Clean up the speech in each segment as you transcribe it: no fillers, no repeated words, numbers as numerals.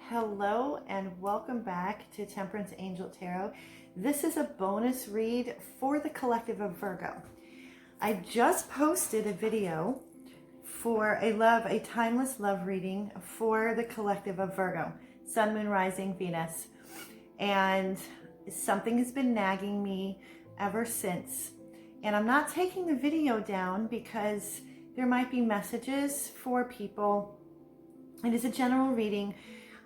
Hello and welcome back to Temperance Angel Tarot. This is a bonus read for the collective of Virgo. I just posted a video for a timeless love reading for the collective of Virgo, Sun, Moon, Rising, Venus. And something has been nagging me ever since. And I'm not taking the video down because there might be messages for people. It is a general reading,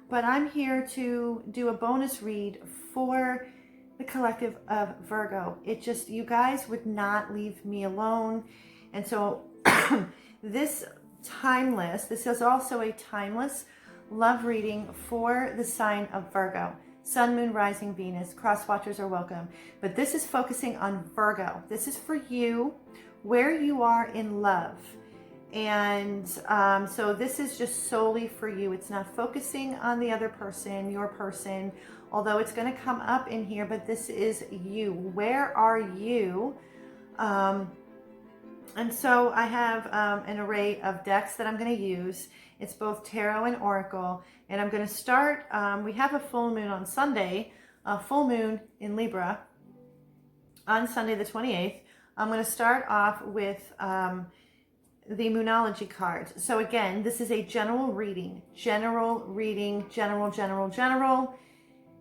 but I'm here to do a bonus read for the collective of Virgo. You guys would not leave me alone. And so this is also a timeless love reading for the sign of Virgo. Sun, Moon, Rising, Venus. Cross watchers are welcome. But this is focusing on Virgo. This is for you, where you are in love. And so this is just solely for you. It's not focusing on the other person, your person, although it's going to come up in here, but this is you. Where are you? And so I have an array of decks that I'm going to use. It's both tarot and oracle. And I'm going to start, we have a full moon on Sunday, a full moon in Libra on Sunday the 28th. I'm going to start off with the Moonology card. So again, this is a general reading. General.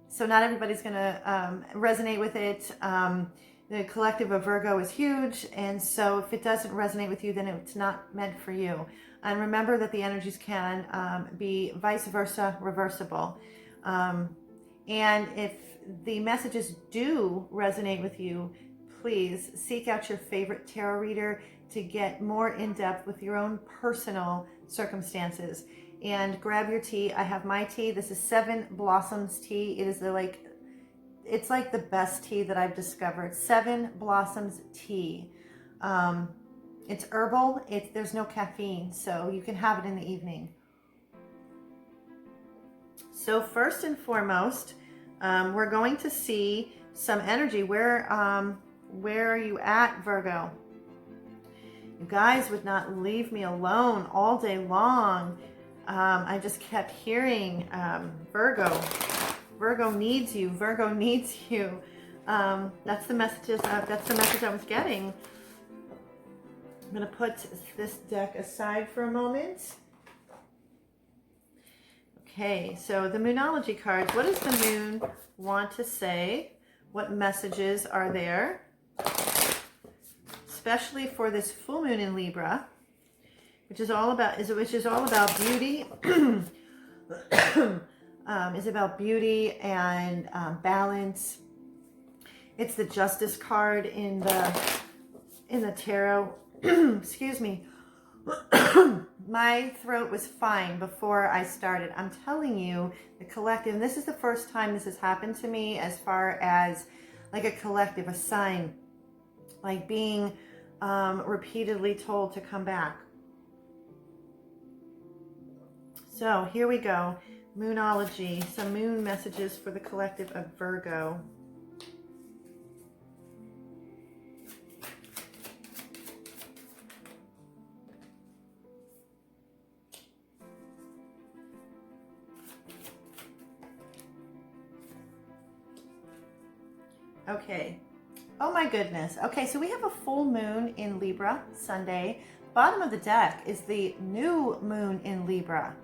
So not everybody's going to resonate with it. The collective of Virgo is huge, and so if it doesn't resonate with you, then it's not meant for you. And remember that the energies can be vice versa, reversible. And if the messages do resonate with you, please seek out your favorite tarot reader to get more in depth with your own personal circumstances. And grab your tea. I have my tea. This is Seven Blossoms tea. It is it's like the best tea that I've discovered. Seven Blossoms tea. It's herbal. There's no caffeine, so you can have it in the evening. So first and foremost, we're going to see some energy. Where are you at, Virgo? You guys would not leave me alone all day long. I just kept hearing Virgo. Virgo needs you. Virgo needs you. That's the message I was getting. I'm going to put this deck aside for a moment. Okay, so the Moonology cards. What does the moon want to say? What messages are there? Especially for this full moon in Libra, which is all about beauty. Is about beauty and balance. It's the Justice card in the tarot. Excuse me. My throat was fine before I started. I'm telling you, the collective, and this is the first time this has happened to me as far as like a collective, a sign, like being repeatedly told to come back. So here we go. Moonology, some moon messages for the collective of Virgo. Okay. Oh my goodness. Okay, so we have a full moon in Libra Sunday. Bottom of the deck is the new moon in Libra.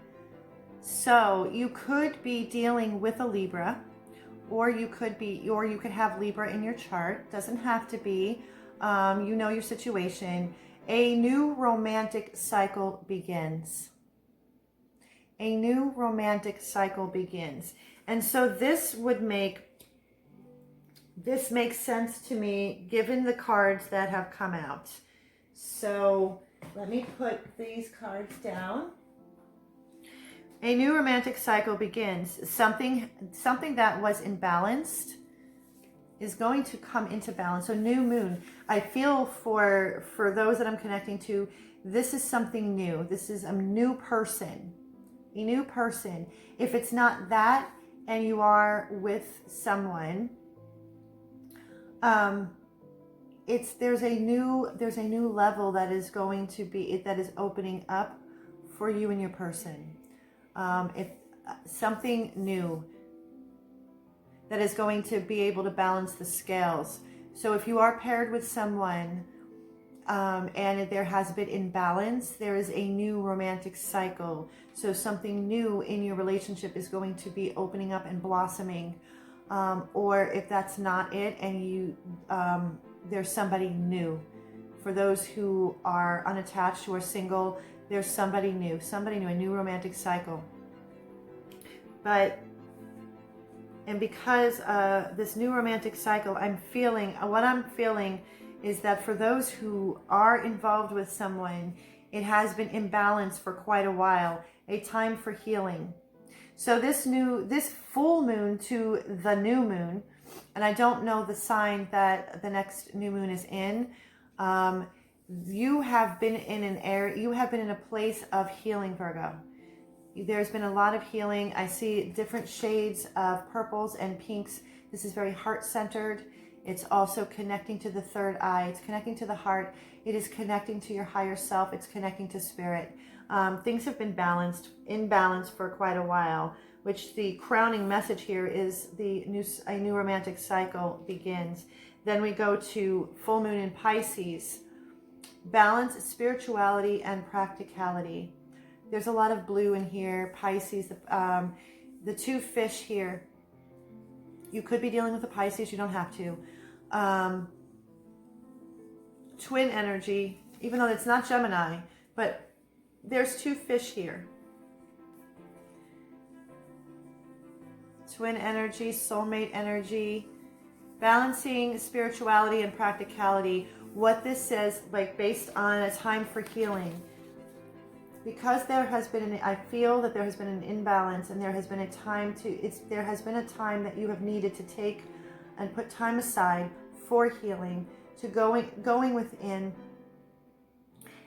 So you could be dealing with a Libra, or you could have Libra in your chart. Doesn't have to be. You know your situation. A new romantic cycle begins. A new romantic cycle begins. And so this makes sense to me given the cards that have come out. So let me put these cards down. A new romantic cycle begins. Something that was imbalanced is going to come into balance. So new moon. I feel for those that I'm connecting to, this is something new. This is a new person. A new person. If it's not that and you are with someone, there's a new level that is opening up for you and your person. something new that is going to be able to balance the scales. So if you are paired with someone and there has been imbalance, there is a new romantic cycle. So something new in your relationship is going to be opening up and blossoming. Or if that's not it and you there's somebody new. For those who are unattached, who are single, there's somebody new, a new romantic cycle. And because this new romantic cycle, what I'm feeling is that for those who are involved with someone, it has been imbalanced for quite a while, a time for healing. So this full moon to the new moon, and I don't know the sign that the next new moon is in, you have been in a place of healing, Virgo. There's been a lot of healing. I see different shades of purples and pinks. This is very heart-centered. It's also connecting to the third eye. It's connecting to the heart. It is connecting to your higher self. It's connecting to spirit. Things have been in balance for quite a while, which the crowning message here is a new romantic cycle begins. Then we go to full moon in Pisces. Balance, spirituality, and practicality. There's a lot of blue in here. Pisces, the two fish here. You could be dealing with a Pisces. You don't have to. Twin energy, even though it's not Gemini, but there's two fish here. Twin energy, soulmate energy, balancing spirituality and practicality. What this says, like based on a time for healing, because I feel that there has been an imbalance, and there has been a time that you have needed to take and put time aside for healing, to going within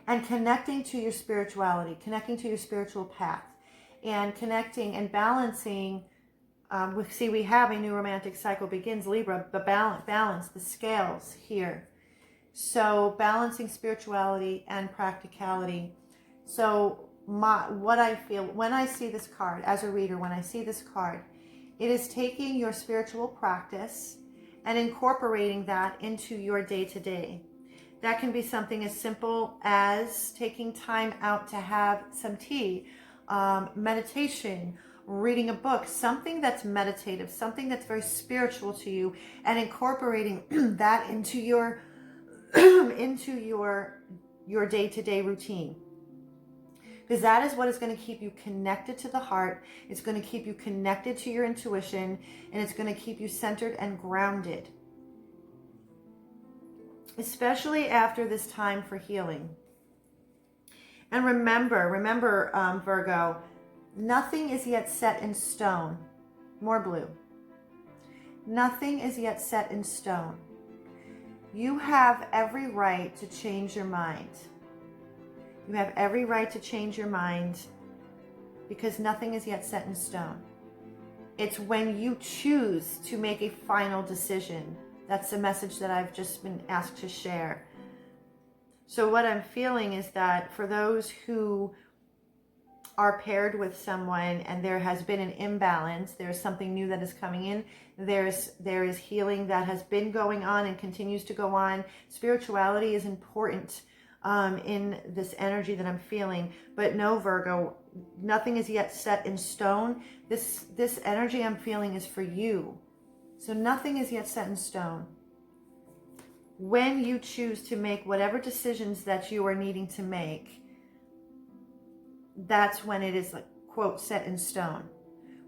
and connecting to your spirituality, connecting to your spiritual path, and connecting and balancing. We have a new romantic cycle begins, Libra, the balance, the scales here. So balancing spirituality and practicality. So what I feel when I see this card as a reader, it is taking your spiritual practice and incorporating that into your day-to-day. That can be something as simple as taking time out to have some tea, meditation, reading a book, something that's meditative, something that's very spiritual to you, and incorporating that into your your day-to-day routine. Because that is what is going to keep you connected to the heart. It's going to keep you connected to your intuition, and it's going to keep you centered and grounded. Especially after this time for healing. And remember, Virgo, nothing is yet set in stone. More blue. Nothing is yet set in stone. You have every right to change your mind. You have every right to change your mind, because nothing is yet set in stone. It's when you choose to make a final decision. That's the message that I've just been asked to share. So what I'm feeling is that for those who are paired with someone and there has been an imbalance, there's something new that is coming in, there is healing that has been going on and continues to go on. Spirituality is important in this energy that I'm feeling. But no, Virgo, nothing is yet set in stone. This energy I'm feeling is for you. So nothing is yet set in stone. When you choose to make whatever decisions that you are needing to make, that's when it is, like, quote, set in stone.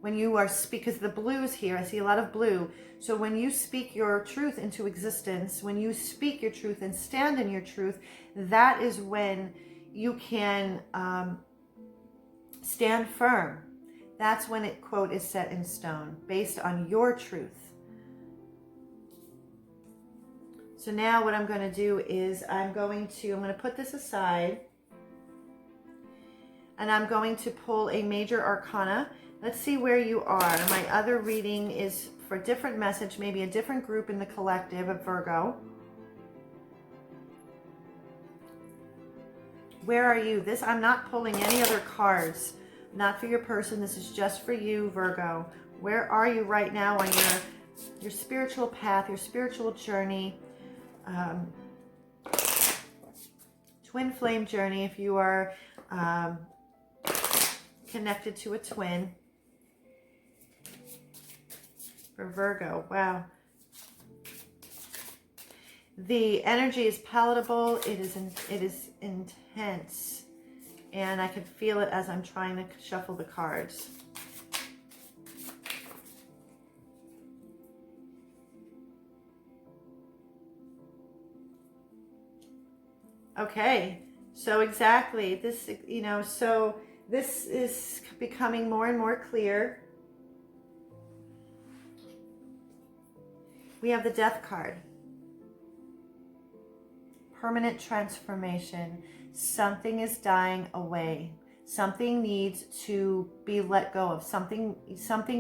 When you are because the blues here, I see a lot of blue. So when you speak your truth into existence, when you speak your truth and stand in your truth, that is when you can stand firm. That's when it, quote, is set in stone, based on your truth. So now what I'm going to do is I'm going to put this aside, and I'm going to pull a major arcana. Let's see where you are. My other reading is for a different message, maybe a different group in the collective of Virgo. Where are you? I'm not pulling any other cards not for your person. This is just for you, Virgo. Where are you right now on your spiritual path, your spiritual journey? Twin flame journey, if you are connected to a twin. For Virgo, wow. The energy is palatable. It is intense, and I can feel it as I'm trying to shuffle the cards. Okay, so exactly this, so this is becoming more and more clear. We have the Death card. Permanent transformation. Something is dying away. Something needs to be let go of. Something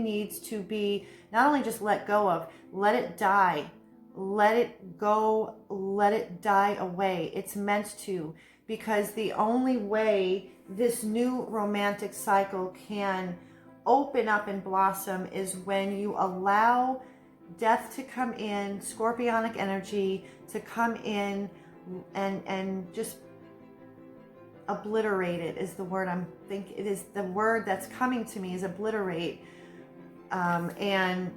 needs to be not only just let go of, let it die. Let it go, let it die away. It's meant to, because the only way this new romantic cycle can open up and blossom is when you allow death to come in, scorpionic energy to come in and just obliterate it is the word I'm thinking. It is the word that's coming to me is obliterate. And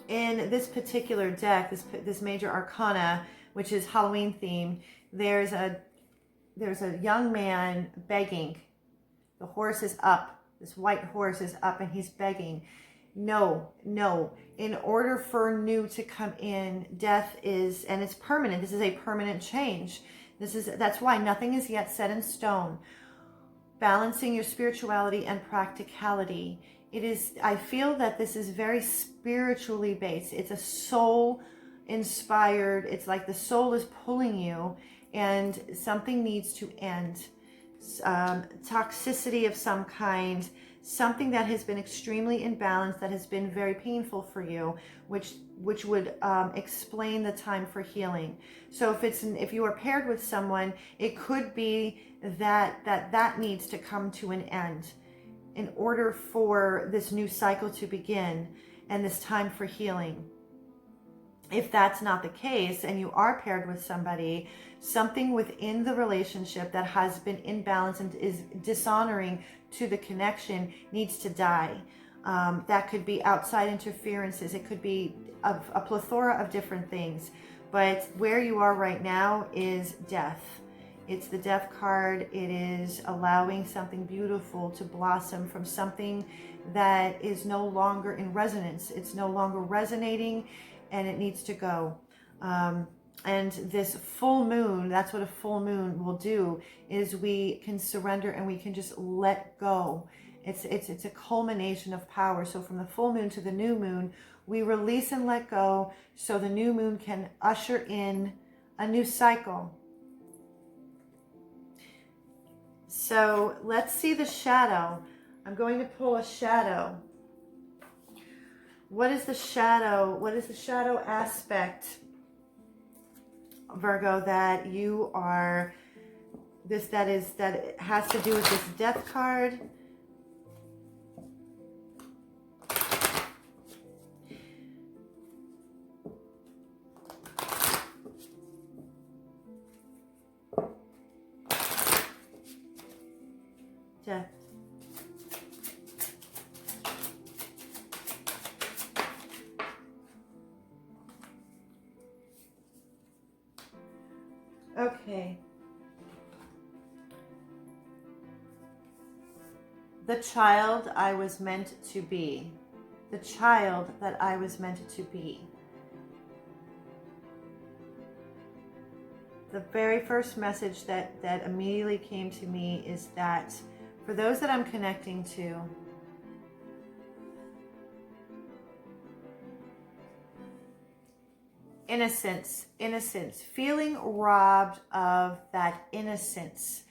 in this particular deck, this major arcana, which is Halloween themed, there's a young man begging. The horse is up. This white horse is up, and he's begging. No. In order for new to come in, death is, and it's permanent. This is a permanent change. That's why nothing is yet set in stone. Balancing your spirituality and practicality. I feel that this is very spiritually based. It's a soul inspired. It's like the soul is pulling you, and something needs to end. Toxicity of some kind, something that has been extremely imbalanced, that has been very painful for you, which would explain the time for healing. So if you are paired with someone, it could be that needs to come to an end in order for this new cycle to begin and this time for healing. If that's not the case and you are paired with somebody, something within the relationship that has been imbalanced and is dishonoring to the connection needs to die. That could be outside interferences. It could be a plethora of different things. But where you are right now is death. It's the Death card. It is allowing something beautiful to blossom from something that is no longer in resonance. It's no longer resonating, and it needs to go. And this full moon, that's what a full moon will do, is we can surrender and we can just let go. It's a culmination of power. So from the full moon to the new moon, we release and let go, so the new moon can usher in a new cycle. So let's see the shadow. I'm going to pull a shadow. What is the shadow? What is the shadow aspect, Virgo, that you are, that it has to do with this Death card? Death. Okay. The child I was meant to be. The child that I was meant to be. The very first message that immediately came to me is that for those that I'm connecting to, innocence, feeling robbed of that innocence,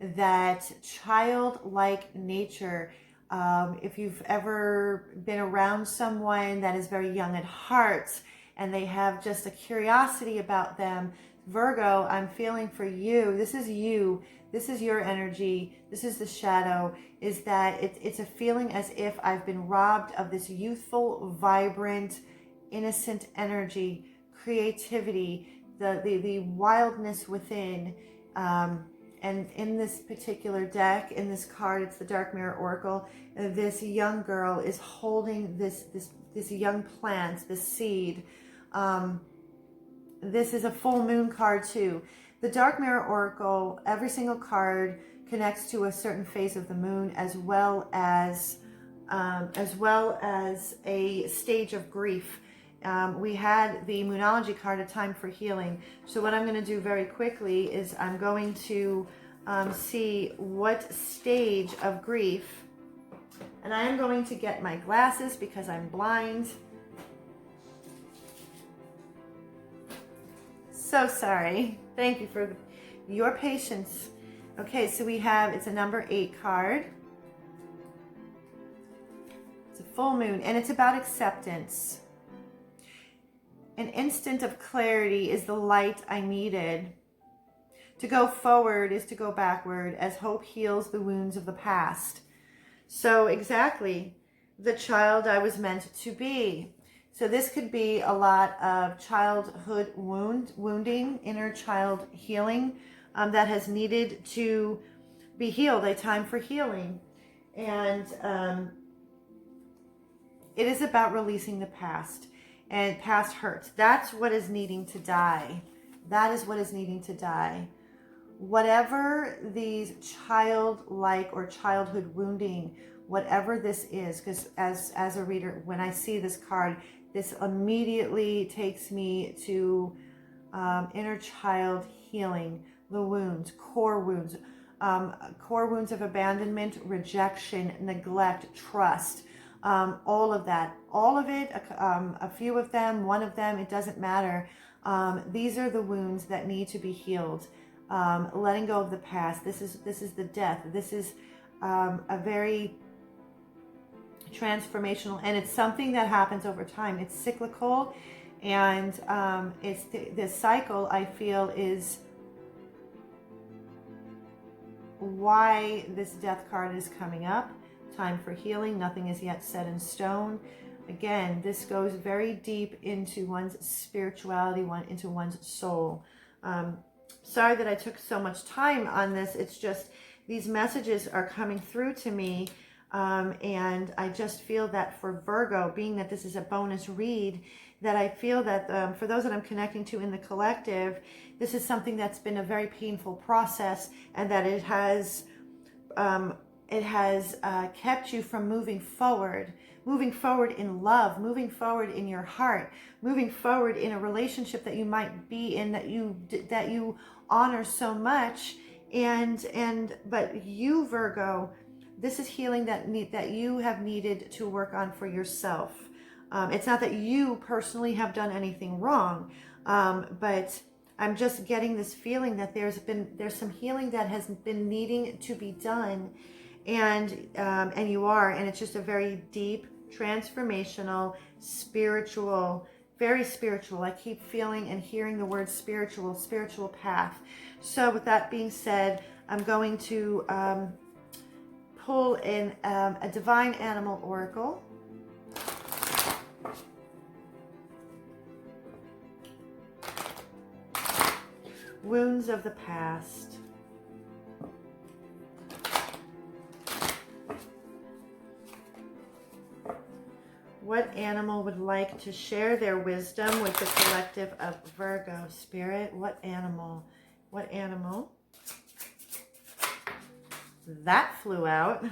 that childlike nature. If you've ever been around someone that is very young at heart and they have just a curiosity about them, Virgo, I'm feeling for you. This is you. This is your energy. This is the shadow, is that it's a feeling as if I've been robbed of this youthful, vibrant, innocent energy, creativity, the wildness within. And in this particular deck, in this card, it's the Dark Mirror Oracle. This young girl is holding this young plant, this seed. This is a full moon card too. The Dark Mirror Oracle, every single card connects to a certain phase of the moon, as well as a stage of grief. We had the Moonology card, A Time for Healing. So what I'm going to do very quickly is I'm going to see what stage of grief, and I am going to get my glasses because I'm blind. So sorry. Thank you for your patience. Okay, so we have, it's a number 8 card. It's a full moon, and it's about acceptance. An instant of clarity is the light I needed. To go forward is to go backward, as hope heals the wounds of the past. So exactly, the child I was meant to be. So this could be a lot of childhood wounding, inner child healing that has needed to be healed, a time for healing. And it is about releasing the past and past hurts. That's what is needing to die. That is what is needing to die. Whatever these childlike or childhood wounding, whatever this is, because as a reader, when I see this card, this immediately takes me to inner child healing, the wounds, core wounds of abandonment, rejection, neglect, trust, all of that, all of it, a few of them, one of them, it doesn't matter. These are the wounds that need to be healed. Letting go of the past. This is the death. This is a very transformational, and it's something that happens over time. It's cyclical, and it's this cycle, I feel, is why this death card is coming up. Time for healing. Nothing is yet set in stone. Again, this goes very deep into one's spirituality, into one's soul. Sorry that I took so much time on this. It's just these messages are coming through to me. And I just feel that for Virgo, being that this is a bonus read, that I feel that for those that I'm connecting to in the collective, this is something that's been a very painful process, and that it has kept you from moving forward in love, moving forward in your heart, moving forward in a relationship that you might be in, that you honor so much, but you, Virgo, this is healing that you have needed to work on for yourself. It's not that you personally have done anything wrong, but I'm just getting this feeling that there's some healing that has been needing to be done, and you are, and it's just a very deep, transformational, spiritual, very spiritual. I keep feeling and hearing the word spiritual path. So with that being said, I'm going to pull in a divine animal oracle. Wounds of the past. What animal would like to share their wisdom with the collective of Virgo? Spirit, what animal? What animal? That flew out.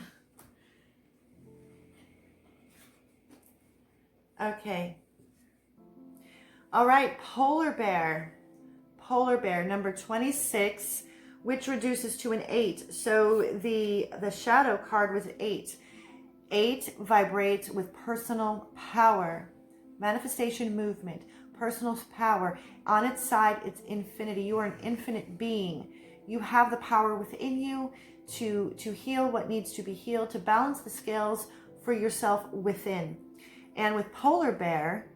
Okay. All right, polar bear. Polar bear, number 26, which reduces to an 8. So the shadow card was 8. 8 vibrates with personal power, manifestation, movement, personal power. On its side, it's infinity. You are an infinite being. You have the power within you to heal what needs to be healed, to balance the scales for yourself within. And with polar bear,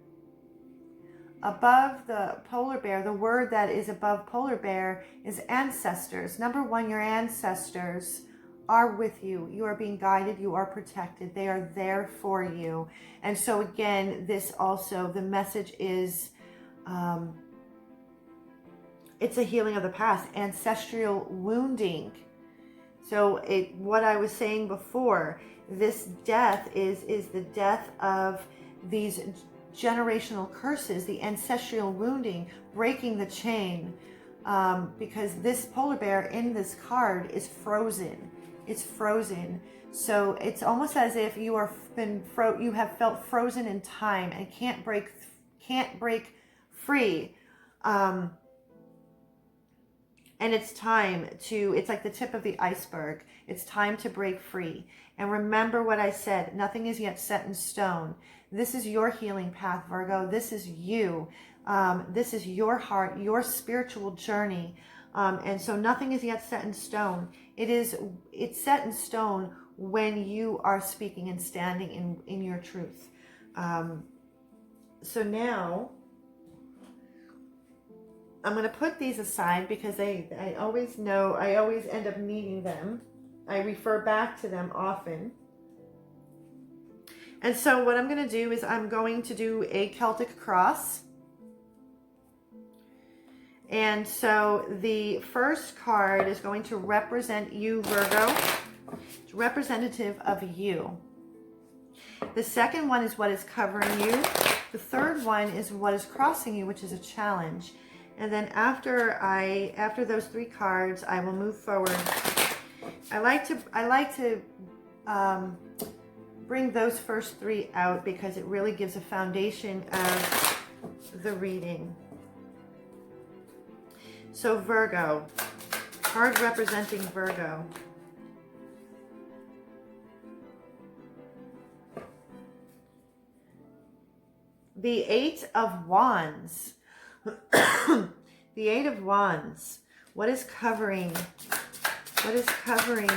above the polar bear, the word that is above polar bear is ancestors. Number one, your ancestors are with you. You are being guided. You are protected. They are there for you. And so again, this also, the message is, it's a healing of the past, ancestral wounding. So what I was saying before, this death is the death of these generational curses, the ancestral wounding, breaking the chain, because this polar bear in this card is frozen. It's frozen. So it's almost as if you have felt frozen in time and can't break free. And it's time to, it's like the tip of the iceberg. It's time to break free. And remember what I said, nothing is yet set in stone. This is your healing path, Virgo. This is you. This is your heart, your spiritual journey. And so nothing is yet set in stone. It's set in stone when you are speaking and standing in your truth. So now, I'm going to put these aside because I always end up needing them. I refer back to them often. And so what I'm going to do is I'm going to do a Celtic cross. And so the first card is going to represent you, Virgo. It's representative of you. The second one is what is covering you. The third one is what is crossing you, which is a challenge. And then after those three cards, I will move forward. I like to bring those first three out because it really gives a foundation of the reading. So Virgo, card representing Virgo. The Eight of Wands. The Eight of Wands. What is covering? What is covering?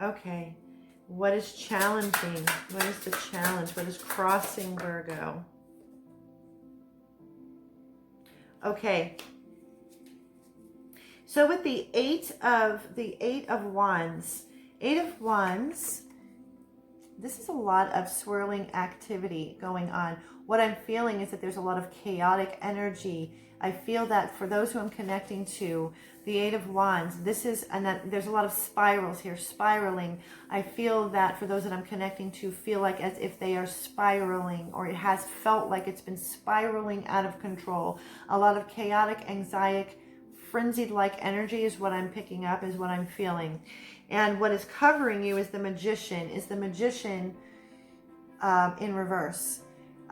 Okay. What is challenging? What is the challenge? What is crossing Virgo? Okay. So with the Eight of Wands, this is a lot of swirling activity going on. What I'm feeling is that there's a lot of chaotic energy. I feel that for those who I'm connecting to, the Eight of Wands, there's a lot of spirals here, spiraling. I feel that for those that I'm connecting to, feel like as if they are spiraling, or it has felt like it's been spiraling out of control. A lot of chaotic, anxiety, frenzied-like energy is what I'm picking up, is what I'm feeling. And what is covering you is the Magician, in reverse.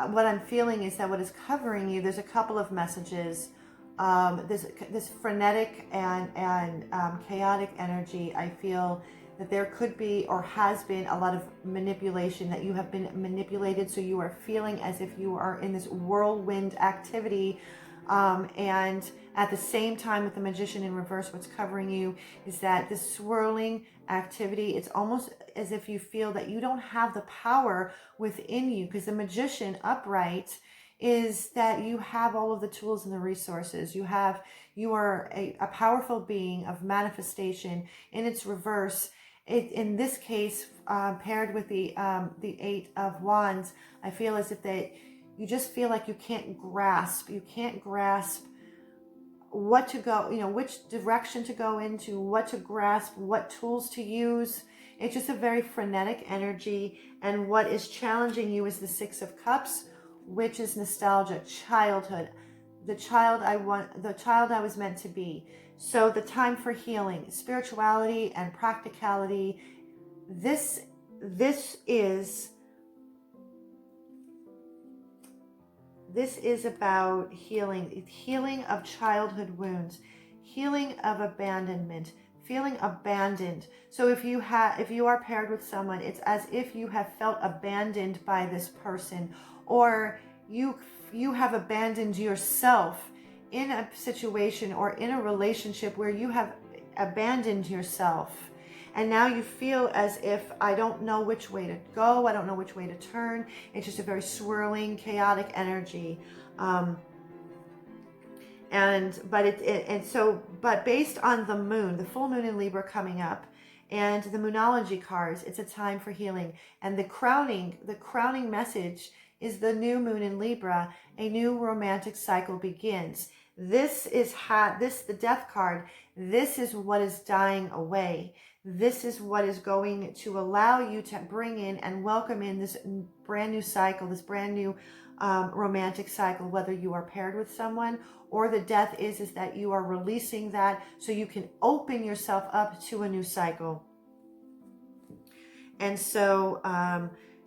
What I'm feeling is that what is covering you, there's a couple of messages. There's this frenetic and chaotic energy. I feel that there could be or has been a lot of manipulation, that you have been manipulated. So you are feeling as if you are in this whirlwind activity. And at the same time, with the Magician in reverse, what's covering you is that this swirling activity, it's almost as if you feel that you don't have the power within you, because the Magician upright is that you have all of the tools and the resources. You are a powerful being of manifestation. In its reverse, in this case, paired with the Eight of Wands, I feel as if you just feel like you can't grasp what to go, which direction to go into, what to grasp, what tools to use. It's just a very frenetic energy. And what is challenging you is the Six of Cups, which is nostalgia, childhood, the child I was meant to be. So the time for healing, spirituality and practicality. This is about healing of childhood wounds, healing of abandonment, feeling abandoned. So if you are paired with someone, it's as if you have felt abandoned by this person, or you have abandoned yourself in a situation or in a relationship where you have abandoned yourself. And now you feel as if I don't know which way to go. I don't know which way to turn. It's just a very swirling, chaotic energy. But based on the moon, the full moon in Libra coming up, and the Moonology cards, it's a time for healing. And the crowning message is the new moon in Libra. A new romantic cycle begins. This is the Death card. This is what is dying away. This is what is going to allow you to bring in and welcome in this brand new cycle, this brand new romantic cycle, whether you are paired with someone, or the death is that you are releasing that so you can open yourself up to a new cycle. And so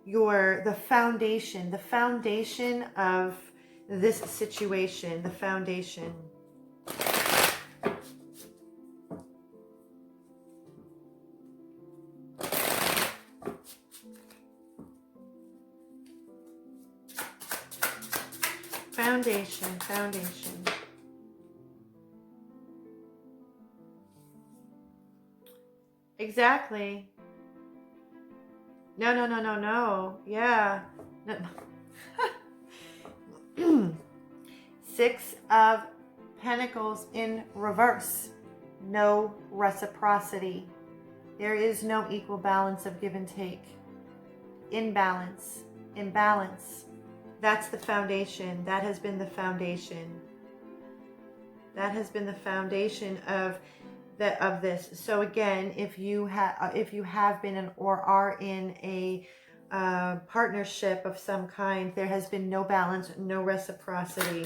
the foundation of this situation, the foundation. Foundation. Exactly. No. Yeah. No. 6 of Pentacles in reverse. No reciprocity. There is no equal balance of give and take. Imbalance. That's the foundation. That has been the foundation. That has been the foundation of this. So again, if you have been or are in a partnership of some kind, there has been no balance, no reciprocity.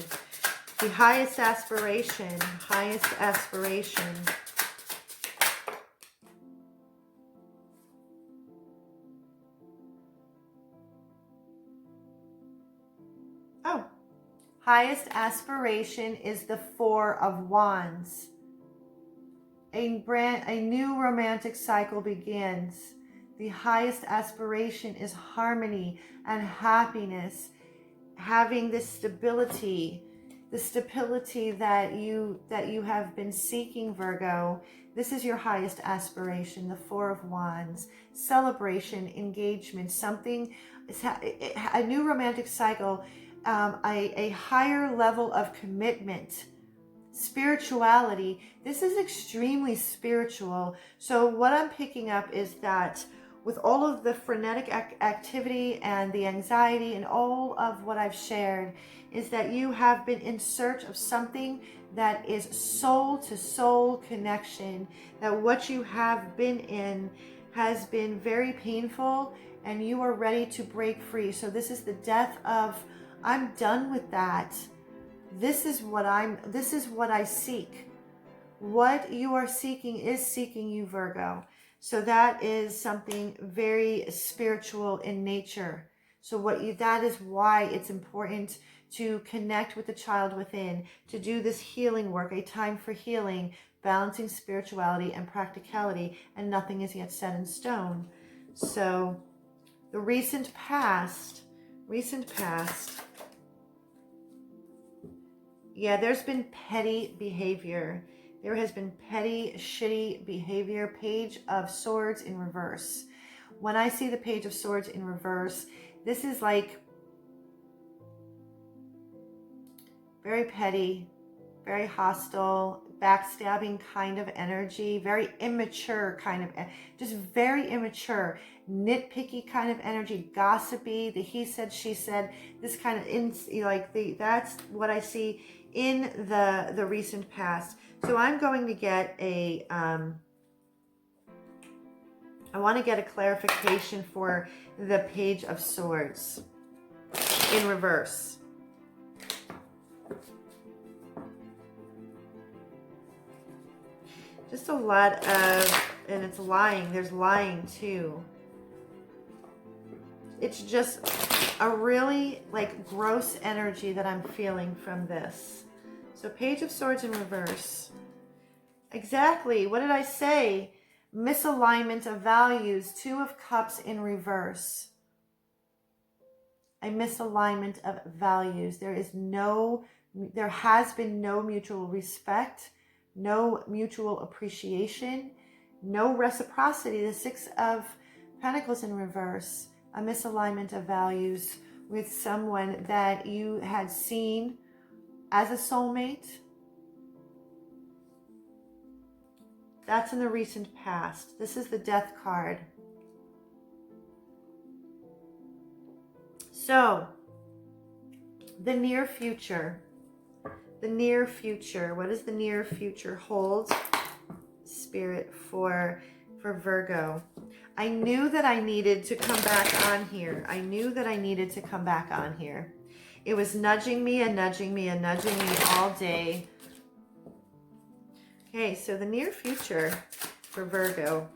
The highest aspiration. Oh, highest aspiration is the 4 of Wands. A new romantic cycle begins. The highest aspiration is harmony and happiness, having this stability, the stability that you have been seeking, Virgo. This is your highest aspiration, the 4 of Wands. Celebration, engagement, something, a new romantic cycle, a higher level of commitment. Spirituality. This is extremely spiritual. So what I'm picking up is that with all of the frenetic activity and the anxiety and all of what I've shared, is that you have been in search of something that is soul to soul connection, that what you have been in has been very painful and you are ready to break free. So this is the death of, I'm done with that. This is what I seek. What you are seeking is seeking you, Virgo. So that is something very spiritual in nature. So that is why it's important to connect with the child within, to do this healing work, a time for healing, balancing spirituality and practicality, and nothing is yet set in stone. So the recent past, yeah, there's been petty behavior. There has been petty, shitty behavior. Page of Swords in reverse. When I see the Page of Swords in reverse, this is like very petty, very hostile, backstabbing kind of energy, very immature kind of, just very immature, nitpicky kind of energy, gossipy, the he said, she said, this kind of, that's what I see in the recent past. So I'm going to get I want to get a clarification for the Page of Swords in reverse. Just a lot of, and it's lying. There's lying too. It's just a really gross energy that I'm feeling from this. So Page of Swords in reverse. Exactly. What did I say? Misalignment of values. 2 of Cups in reverse. A misalignment of values. There has been no mutual respect, no mutual appreciation, no reciprocity. The Six of Pentacles in reverse, a misalignment of values with someone that you had seen as a soulmate. That's in the recent past. This is the Death card. So, the near future. The near future. What does the near future hold, Spirit, for Virgo? I knew that I needed to come back on here. I knew that I needed to come back on here. It was nudging me and nudging me and nudging me all day. Okay, so the near future for Virgo.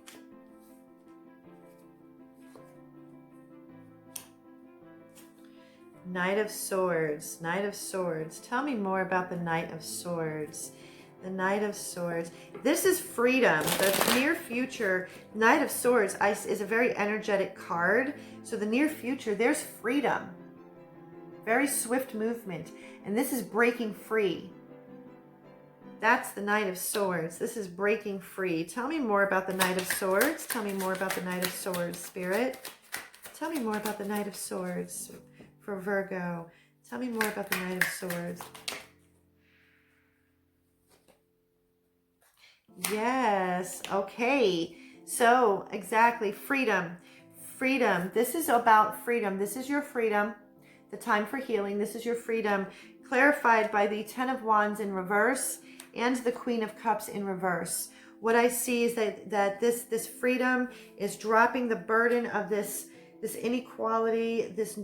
Knight of Swords, Knight of Swords. Tell me more about the Knight of Swords. The Knight of Swords. This is freedom. The near future, Knight of Swords is a very energetic card. So the near future, there's freedom. Very swift movement. And this is breaking free. That's the Knight of Swords. This is breaking free. Tell me more about the Knight of Swords. Tell me more about the Knight of Swords, Spirit. Tell me more about the Knight of Swords for Virgo. Tell me more about the Knight of Swords. Yes. Okay. So, exactly. Freedom. Freedom. This is about freedom. This is your freedom. The time for healing. This is your freedom. Clarified by the Ten of Wands in reverse and the Queen of Cups in reverse. What I see is that this freedom is dropping the burden of this inequality, this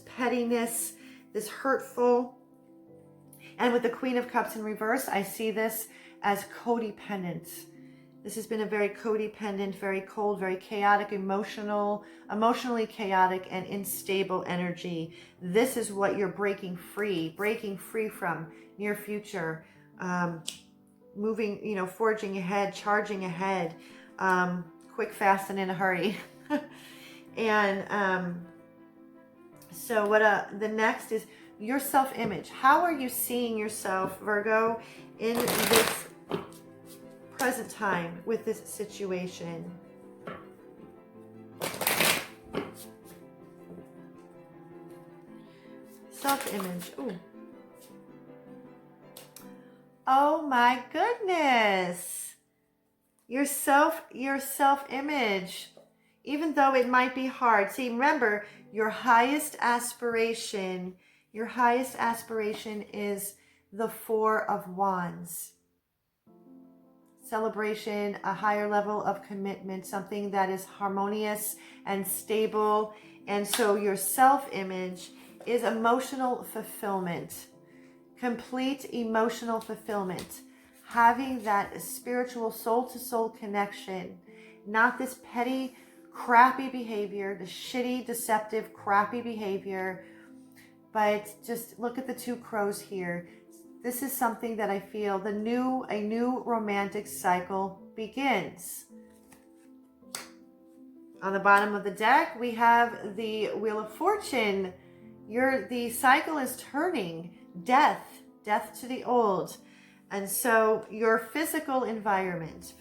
pettiness, this hurtful. And with the Queen of Cups in reverse, I see this as codependent. This has been a very codependent, very cold, very chaotic, emotionally chaotic and unstable energy. This is what you're breaking free from near future. Moving, forging ahead, charging ahead, quick, fast, and in a hurry. And so what the next is your self-image. How are you seeing yourself, Virgo, in this present time with this situation? Self-image. Ooh. Oh my goodness. Your self-image. Even though it might be hard. See, remember, your highest aspiration is the Four of Wands. Celebration, a higher level of commitment, something that is harmonious and stable. And so your self-image is emotional fulfillment, complete emotional fulfillment, having that spiritual soul-to-soul connection, not this petty, crappy behavior, the shitty, deceptive, crappy behavior. But just look at the two crows here. This is something that I feel a new romantic cycle begins. On the bottom of the deck, we have the Wheel of Fortune. The cycle is turning. Death to the old. And so your physical environment.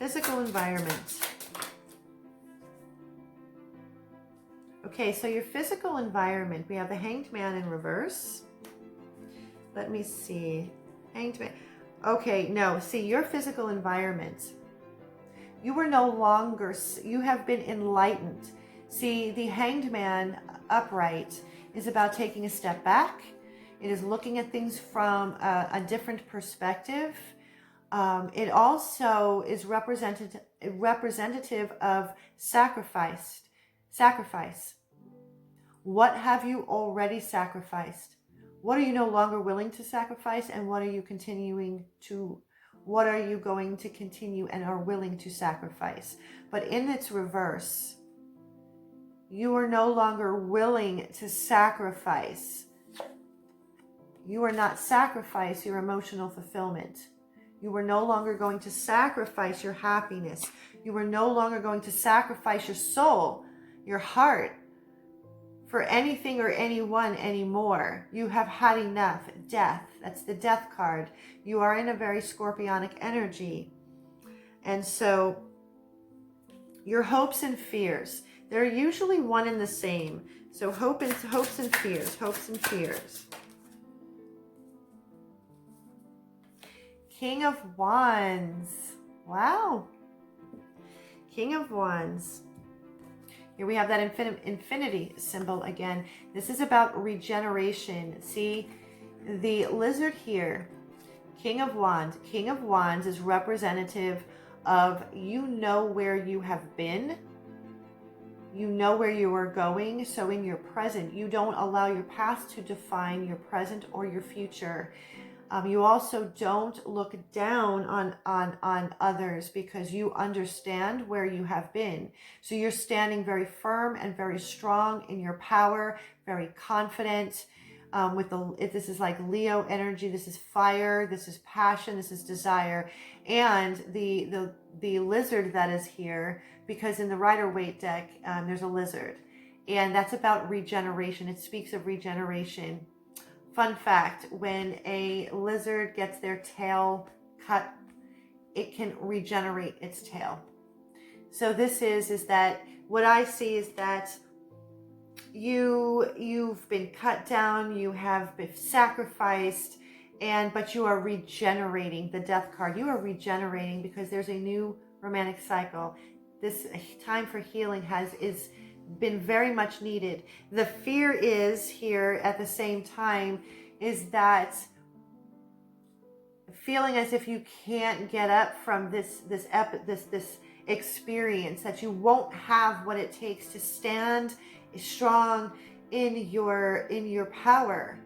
Okay, so your physical environment, we have the Hanged Man in reverse. Let me see. Hanged Man. Okay, no, see, your physical environment, you have been enlightened. See, the Hanged Man upright is about taking a step back. It is looking at things from a different perspective. It also is representative of sacrifice. What have you already sacrificed? What are you no longer willing to sacrifice, and what are you going to continue and are willing to sacrifice? But in its reverse, you are no longer willing to sacrifice. You are not sacrifice your emotional fulfillment. You are no longer going to sacrifice your happiness. You are no longer going to sacrifice your soul, your heart, for anything or anyone anymore. You have had enough. Death. That's the Death card. You are in a very scorpionic energy. And so your hopes and fears. They're usually one and the same. So hopes and fears, hopes and fears. King of Wands. Wow. King of Wands. Here we have that infinity symbol again. This is about regeneration. See, the lizard here, King of Wands. King of Wands is representative of, you know where you have been. You know where you are going. So in your present, you don't allow your past to define your present or your future. You also don't look down on others because you understand where you have been. So you're standing very firm and very strong in your power, very confident. This is like Leo energy. This is fire. This is passion. This is desire. And the lizard that is here, because in the Rider-Waite deck, there's a lizard, and that's about regeneration. It speaks of regeneration. Fun fact, when a lizard gets their tail cut, it can regenerate its tail. So this is that what I see is that you've been cut down, you have been sacrificed, but you are regenerating. The Death card, you are regenerating because there's a new romantic cycle. This time for healing is been very much needed. The fear is here at the same time is that feeling as if you can't get up from this experience, that you won't have what it takes to stand strong in your power.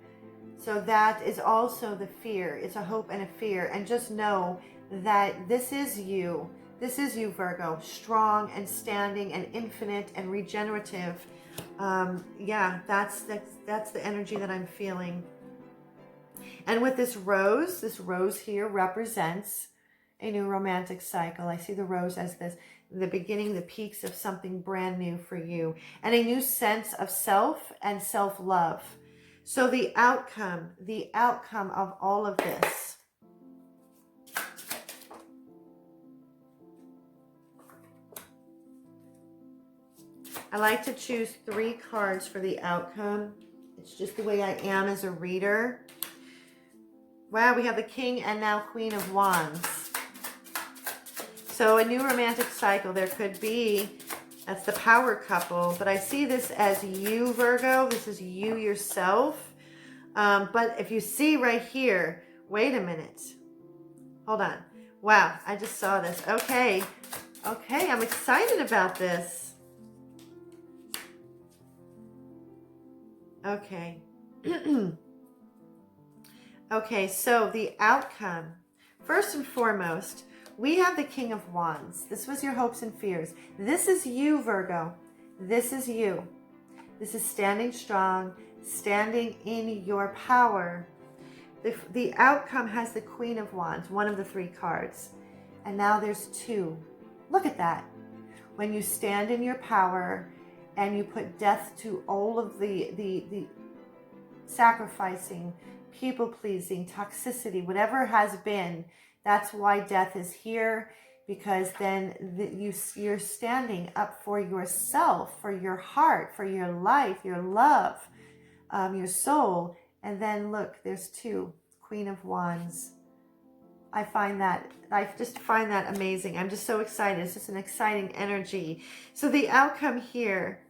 So that is also the fear. It's a hope and a fear. And just know that this is you. This is you, Virgo, strong and standing and infinite and regenerative. Yeah, that's the energy that I'm feeling. And with this rose here represents a new romantic cycle. I see the rose as the beginning, the peaks of something brand new for you, and a new sense of self and self-love. So the outcome of all of this. I like to choose 3 cards for the outcome. It's just the way I am as a reader. Wow, we have the King and now Queen of Wands. So a new romantic cycle. There could be, that's the power couple, but I see this as you, Virgo. This is you yourself. But if you see right here, wait a minute. Hold on. Wow, I just saw this. Okay, I'm excited about this. Okay. Okay, so the outcome. First and foremost, we have the King of Wands. This was your hopes and fears. This is you, Virgo. This is you. This is standing strong, standing in your power. The outcome has the Queen of Wands, one of the 3 cards. And now there's 2. Look at that. When you stand in your power, and you put death to all of the sacrificing, people-pleasing, toxicity, whatever has been, that's why death is here, because then you're standing up for yourself, for your heart, for your life, your love, your soul. And then look, there's 2, Queen of Wands. I just find that amazing. I'm just so excited. It's just an exciting energy. So the outcome here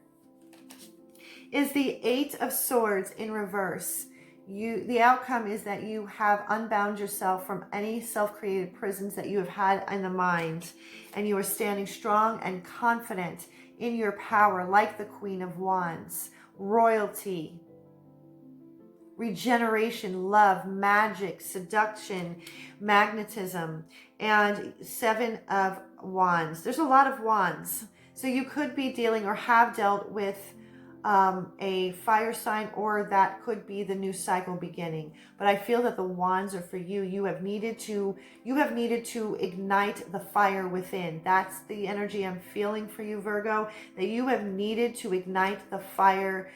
is the 8 of Swords in reverse. The outcome is that you have unbound yourself from any self-created prisons that you have had in the mind, and you are standing strong and confident in your power, like the Queen of Wands. Royalty, regeneration, love, magic, seduction, magnetism, and 7 of Wands. There's a lot of wands. So you could be dealing or have dealt with a fire sign, or that could be the new cycle beginning. But I feel that the wands are for you. You have needed to ignite the fire within. That's the energy I'm feeling for you, Virgo, that you have needed to ignite the fire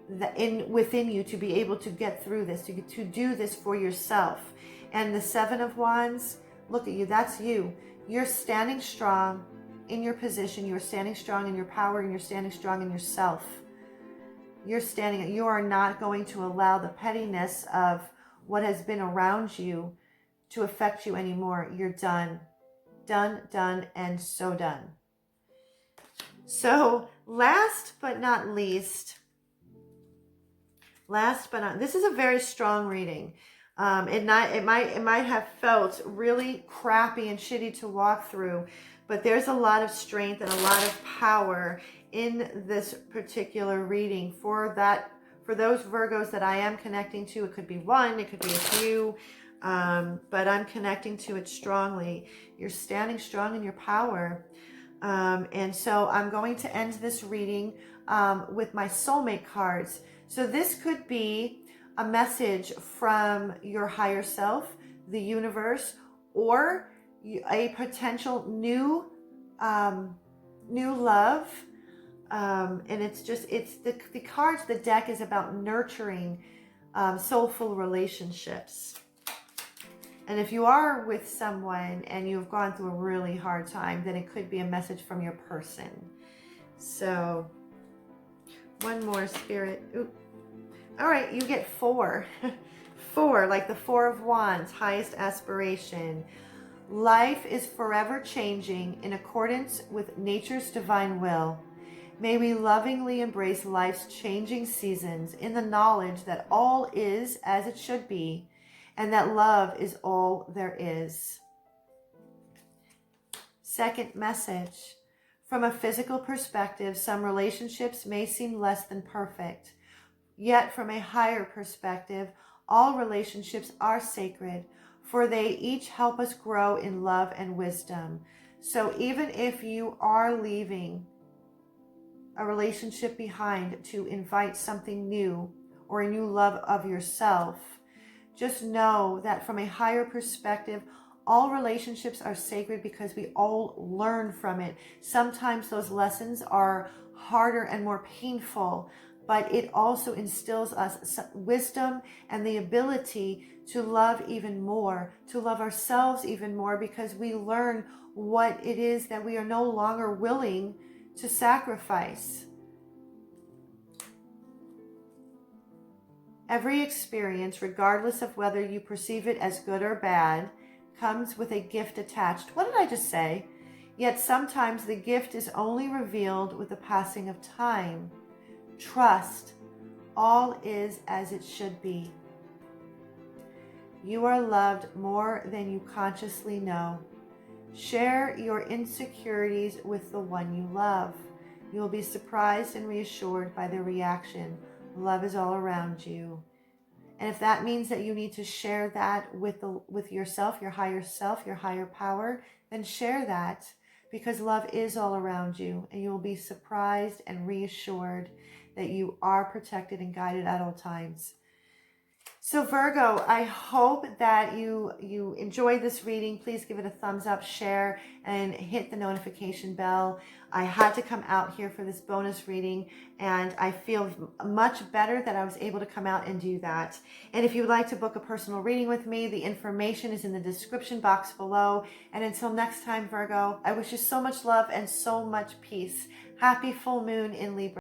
within you to be able to get through this, to do this for yourself. And the 7 of Wands, look at you. That's you. You're standing strong in your position. You are standing strong in your power, and you're standing strong in yourself. You are not going to allow the pettiness of what has been around you to affect you anymore. You're done. Done, and so done. So last but not least, this is a very strong reading. It might have felt really crappy and shitty to walk through, but there's a lot of strength and a lot of power in this particular reading for those Virgos that I am connecting to. It could be one, it could be a few, but I'm connecting to it strongly. You're standing strong in your power. And so I'm going to end this reading with my soulmate cards. So this could be a message from your higher self, the universe, or a potential new love. And it's the cards, the deck is about nurturing soulful relationships. And if you are with someone and you've gone through a really hard time, then it could be a message from your person. So one more, Spirit. Ooh. All right, you get 4. 4, like the 4 of Wands, highest aspiration. Life is forever changing in accordance with nature's divine will. May we lovingly embrace life's changing seasons in the knowledge that all is as it should be, and that love is all there is. Second message. From a physical perspective, some relationships may seem less than perfect. Yet from a higher perspective, all relationships are sacred, for they each help us grow in love and wisdom. So even if you are leaving a relationship behind to invite something new or a new love of yourself, just know that from a higher perspective, all relationships are sacred because we all learn from it. Sometimes those lessons are harder and more painful, but it also instills us wisdom and the ability to love even more, to love ourselves even more, because we learn what it is that we are no longer willing to sacrifice. Every experience, regardless of whether you perceive it as good or bad, comes with a gift attached. What did I just say? Yet sometimes the gift is only revealed with the passing of time. Trust, all is as it should be. You are loved more than you consciously know. Share your insecurities with the one you love. You will be surprised and reassured by their reaction. Love is all around you. And if that means that you need to share that with yourself, your higher power, then share that, because love is all around you, and you will be surprised and reassured that you are protected and guided at all times. So Virgo, I hope that you enjoyed this reading. Please give it a thumbs up, share, and hit the notification bell. I had to come out here for this bonus reading, and I feel much better that I was able to come out and do that. And if you would like to book a personal reading with me, the information is in the description box below. And until next time, Virgo, I wish you so much love and so much peace. Happy full moon in Libra.